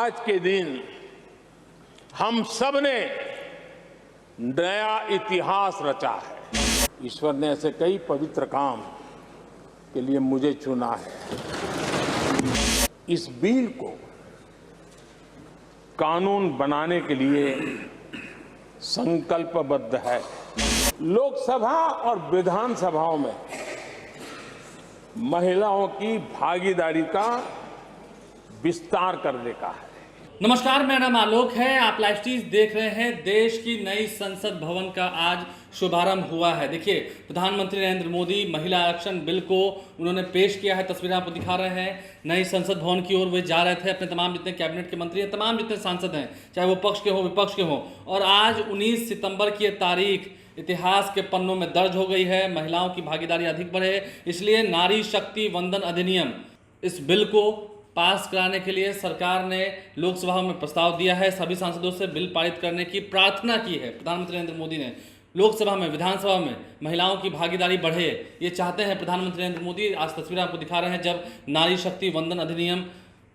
आज के दिन हम सब ने नया इतिहास रचा है। ईश्वर ने ऐसे कई पवित्र काम के लिए मुझे चुना है। इस बिल को कानून बनाने के लिए संकल्पबद्ध है। लोकसभा और विधानसभाओं में महिलाओं की भागीदारी का विस्तार करने का है। नमस्कार, मेरा नाम आलोक है। आप लाइव स्ट्रीम देख रहे हैं। देश की नई संसद भवन का आज शुभारंभ हुआ है। देखिए, प्रधानमंत्री नरेंद्र मोदी महिला आरक्षण बिल को उन्होंने पेश किया है। तस्वीरें आपको दिखा रहे हैं। नई संसद भवन की ओर वे जा रहे थे। अपने तमाम जितने कैबिनेट के मंत्री हैं, तमाम जितने सांसद हैं, चाहे वो पक्ष के हों विपक्ष के हों, और आज 19 सितंबर की तारीख इतिहास के पन्नों में दर्ज हो गई है। महिलाओं की भागीदारी अधिक बढ़े, इसलिए नारी शक्ति वंदन अधिनियम इस बिल को पास कराने के लिए सरकार ने लोकसभा में प्रस्ताव दिया है। सभी सांसदों से बिल पारित करने की प्रार्थना की है। प्रधानमंत्री नरेंद्र मोदी ने लोकसभा में, विधानसभा में महिलाओं की भागीदारी बढ़े, ये चाहते हैं प्रधानमंत्री नरेंद्र मोदी। आज तस्वीरें आपको दिखा रहे हैं जब नारी शक्ति वंदन अधिनियम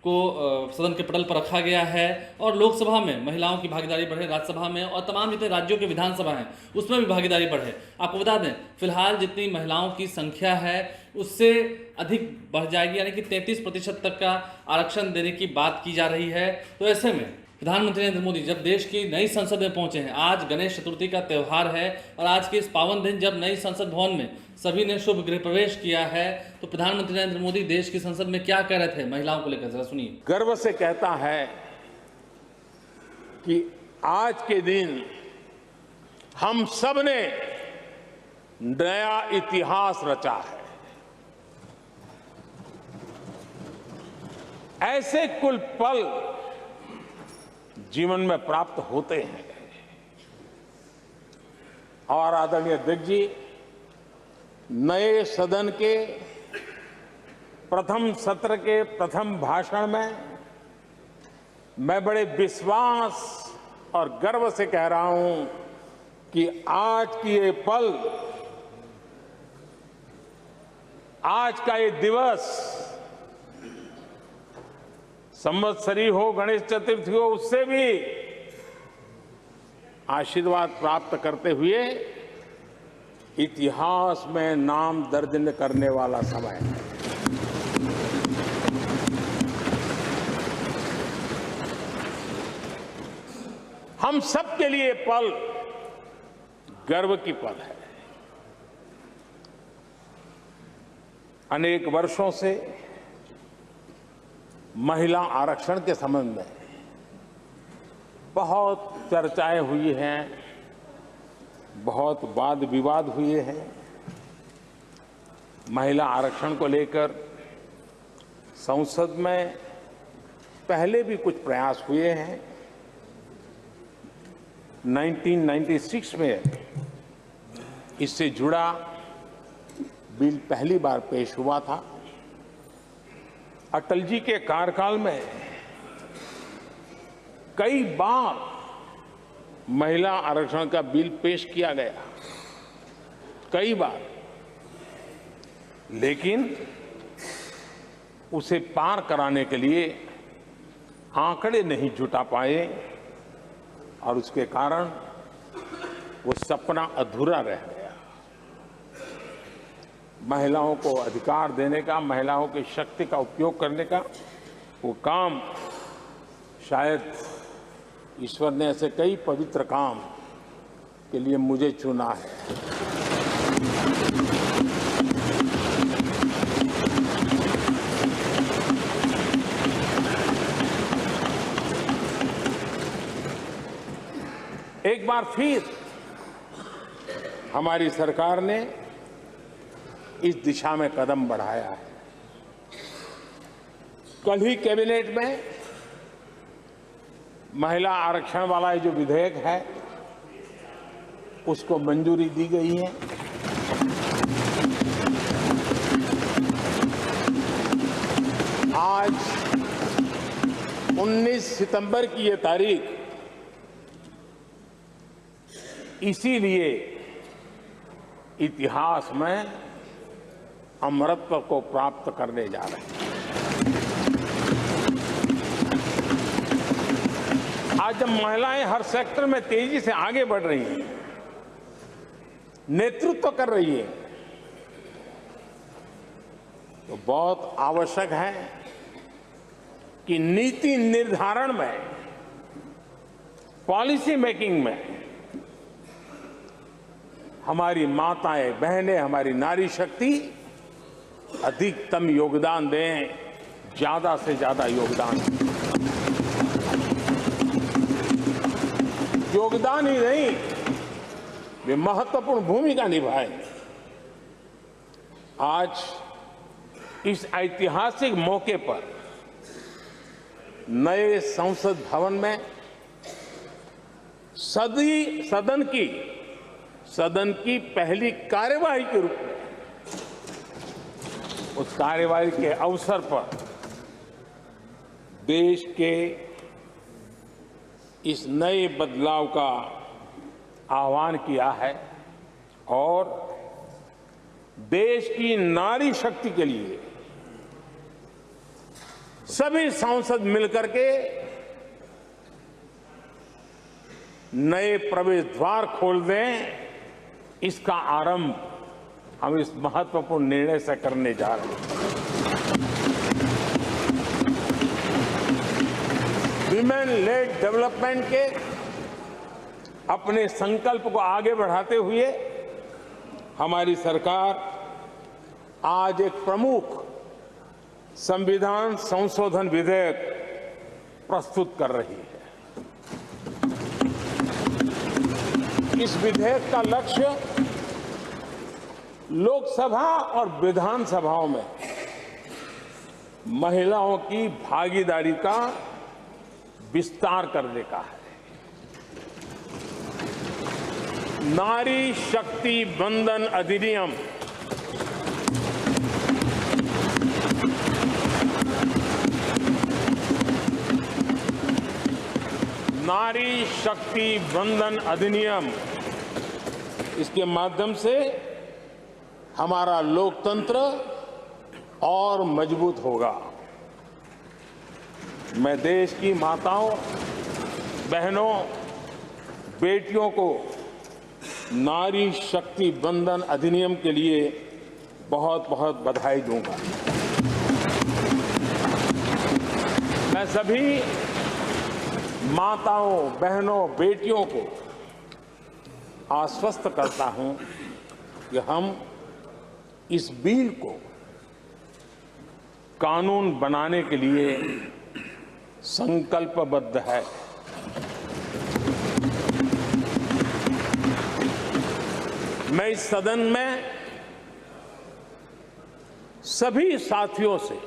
को सदन के पटल पर रखा गया है और लोकसभा में महिलाओं की भागीदारी बढ़े, राज्यसभा में और तमाम जितने राज्यों के विधानसभा हैं उसमें भी भागीदारी बढ़े। आपको बता दें, फिलहाल जितनी महिलाओं की संख्या है उससे अधिक बढ़ जाएगी, यानी कि 33% तक का आरक्षण देने की बात की जा रही है। तो ऐसे में प्रधानमंत्री नरेंद्र मोदी जब देश की नई संसद में पहुंचे हैं, आज गणेश चतुर्थी का त्यौहार है और आज के इस पावन दिन जब नई संसद भवन में सभी ने शुभ गृह प्रवेश किया है, तो प्रधानमंत्री नरेंद्र मोदी देश की संसद में क्या कह रहे थे महिलाओं को लेकर, जरा सुनिए। गर्व से कहता है कि आज के दिन हम सब ने नया इतिहास रचा है। ऐसे कुल पल जीवन में प्राप्त होते हैं। और आदरणीय अध्यक्ष जी, नए सदन के प्रथम सत्र के प्रथम भाषण में मैं बड़े विश्वास और गर्व से कह रहा हूं कि आज की ये पल, आज का ये दिवस, संवत्सरी हो, गणेश चतुर्थी हो, उससे भी आशीर्वाद प्राप्त करते हुए इतिहास में नाम दर्ज करने वाला समय है। हम सब के लिए पल गर्व की पल है। अनेक वर्षों से महिला आरक्षण के संबंध में बहुत चर्चाएं हुई हैं, बहुत वाद विवाद हुए हैं। महिला आरक्षण को लेकर संसद में पहले भी कुछ प्रयास हुए हैं। 1996 में इससे जुड़ा बिल पहली बार पेश हुआ था। अटल जी के कार्यकाल में कई बार महिला आरक्षण का बिल पेश किया गया, कई बार, लेकिन उसे पार कराने के लिए आंकड़े नहीं जुटा पाए और उसके कारण वो सपना अधूरा रह गया। महिलाओं को अधिकार देने का, महिलाओं की शक्ति का उपयोग करने का वो काम, शायद ईश्वर ने ऐसे कई पवित्र काम के लिए मुझे चुना है। एक बार फिर हमारी सरकार ने इस दिशा में कदम बढ़ाया है। कल ही कैबिनेट में महिला आरक्षण वाला जो विधेयक है उसको मंजूरी दी गई है। आज 19 सितंबर की ये तारीख इसीलिए इतिहास में अमरत्व को प्राप्त करने जा रहे हैं। आज जब महिलाएं हर सेक्टर में तेजी से आगे बढ़ रही हैं, नेतृत्व कर रही है, तो बहुत आवश्यक है कि नीति निर्धारण में, पॉलिसी मेकिंग में हमारी माताएं, बहनें, हमारी नारी शक्ति अधिकतम योगदान दें, ज्यादा से ज्यादा योगदान दें। योगदान ही नहीं, वे महत्वपूर्ण भूमिका निभाएं। आज इस ऐतिहासिक मौके पर नए संसद भवन में सदन की पहली कार्यवाही के रूप में, उस कार्यवाही के अवसर पर देश के इस नए बदलाव का आह्वान किया है और देश की नारी शक्ति के लिए सभी सांसद मिलकर के नए प्रवेश द्वार खोल दें। इसका आरंभ हम इस महत्वपूर्ण निर्णय से करने जा रहे हैं। विमेन लेड डेवलपमेंट के अपने संकल्प को आगे बढ़ाते हुए हमारी सरकार आज एक प्रमुख संविधान संशोधन विधेयक प्रस्तुत कर रही है। इस विधेयक का लक्ष्य लोकसभा और विधानसभाओं में महिलाओं की भागीदारी का विस्तार करने का है। नारी शक्ति वंदन अधिनियम नारी शक्ति वंदन अधिनियम, इसके माध्यम से हमारा लोकतंत्र और मजबूत होगा। मैं देश की माताओं, बहनों, बेटियों को नारी शक्ति वंदन अधिनियम के लिए बहुत बहुत बधाई दूंगा। मैं सभी माताओं, बहनों, बेटियों को आश्वस्त करता हूं कि हम इस बिल को कानून बनाने के लिए संकल्पबद्ध है। मैं इस सदन में सभी साथियों से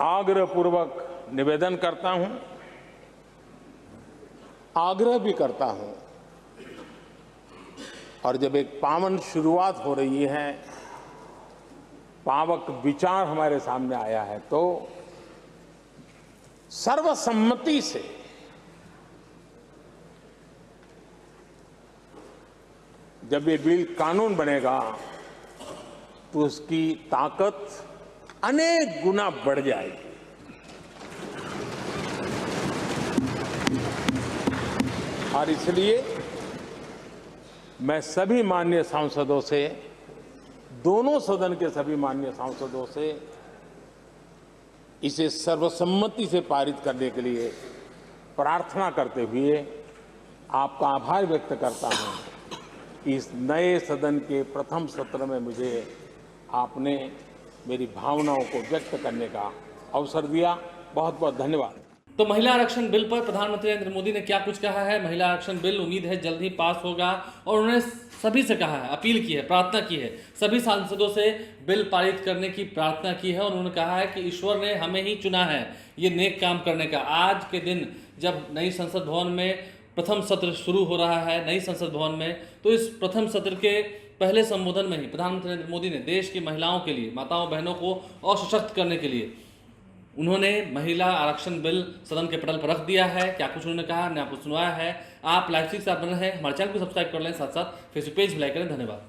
आग्रहपूर्वक निवेदन करता हूं, आग्रह भी करता हूं, और जब एक पावन शुरुआत हो रही है, पावक विचार हमारे सामने आया है, तो सर्वसम्मति से जब ये बिल कानून बनेगा तो उसकी ताकत अनेक गुना बढ़ जाएगी। और इसलिए मैं सभी माननीय सांसदों से, दोनों सदन के सभी माननीय सांसदों से इसे सर्वसम्मति से पारित करने के लिए प्रार्थना करते हुए आपका आभार व्यक्त करता हूं कि इस नए सदन के प्रथम सत्र में मुझे आपने मेरी भावनाओं को व्यक्त करने का अवसर दिया। बहुत बहुत धन्यवाद। तो महिला आरक्षण बिल पर प्रधानमंत्री नरेंद्र मोदी ने क्या कुछ कहा है। महिला आरक्षण बिल उम्मीद है जल्द ही पास होगा, और उन्होंने सभी से कहा है, अपील की है, प्रार्थना की है, सभी सांसदों से बिल पारित करने की प्रार्थना की है। और उन्होंने कहा है कि ईश्वर ने हमें ही चुना है ये नेक काम करने का। आज के दिन जब नई संसद भवन में प्रथम सत्र शुरू हो रहा है, नई संसद भवन में, तो इस प्रथम सत्र के पहले संबोधन में ही प्रधानमंत्री नरेंद्र मोदी ने देश की महिलाओं के लिए, माताओं बहनों को और सशक्त करने के लिए उन्होंने महिला आरक्षण बिल सदन के पटल पर रख दिया है। क्या कुछ उन्होंने कहा, हमने आपको सुनवाया है। आप लाइव से बन रहे हैं, हमारे चैनल को सब्सक्राइब कर लें, साथ साथ फेसबुक पेज भी लाइक करें। धन्यवाद।